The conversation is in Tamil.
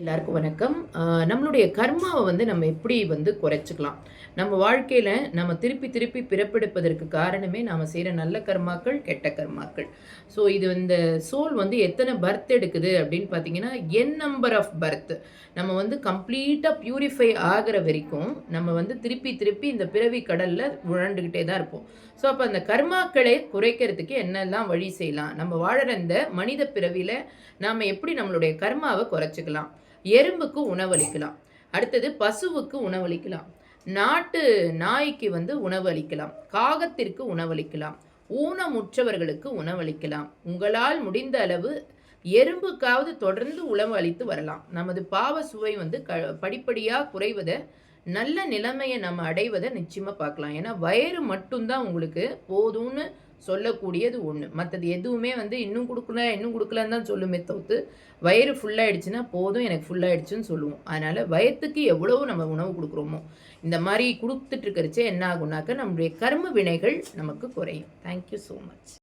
எல்லாருக்கும் வணக்கம். நம்மளுடைய கர்மாவை நம்ம எப்படி குறைச்சுக்கலாம்? நம்ம வாழ்க்கையில நம்ம திருப்பி திருப்பி பிறப்பெடுப்பதற்கு காரணமே நாம செய்ற நல்ல கர்மாக்கள், கெட்ட கர்மாக்கள். ஸோ இது இந்த சோல் எத்தனை பர்த் எடுக்குது அப்படின்னு பார்த்தீங்கன்னா, என் நம்பர் ஆஃப் பர்த். நம்ம கம்ப்ளீட்டா பியூரிஃபை ஆகுற வரைக்கும் நம்ம திருப்பி திருப்பி இந்த பிறவி கடல்ல உழண்டுகிட்டே தான் இருப்போம். ஸோ அப்ப அந்த கர்மாக்களை குறைக்கிறதுக்கு என்னெல்லாம் வழி செய்யலாம்? நம்ம வாழற இந்த மனித பிறவியில நாம எப்படி நம்மளுடைய கர்மாவை குறைச்சுக்கலாம்? எறும்புக்கு உணவளிக்கலாம். அடுத்தது பசுவுக்கு உணவளிக்கலாம். நாட்டு நாய்க்கு உணவு அளிக்கலாம். காகத்திற்கு உணவளிக்கலாம். ஊனமுற்றவர்களுக்கு உணவளிக்கலாம். உங்களால் முடிந்த அளவு எறும்புக்காவது தொடர்ந்து உணவு அளித்து வரலாம். நமது பாவ சுவை படிப்படியா குறைவத, நல்ல நிலைமையை நம்ம அடைவதை நிச்சயமா பார்க்கலாம். ஏன்னா வயிறு மட்டும்தான் உங்களுக்கு போதும்னு சொல்லக்கூடியது ஒன்று. மற்றது எதுவுமே இன்னும் கொடுக்கல இன்னும் கொடுக்கலன்னு தான் சொல்லுமே தவிர்த்து, வயிறு ஃபுல்லாகிடுச்சுன்னா போதும் எனக்கு ஃபுல்லாகிடுச்சுன்னு சொல்லுவோம். அதனால் வயத்துக்கு எவ்வளவு நம்ம உணவு கொடுக்குறோமோ, இந்த மாதிரி கொடுத்துட்டு இருக்கிறச்சே என்ன ஆகுனாக்க நம்முடைய கர்ம வினைகள் நமக்கு குறையும். Thank you so much.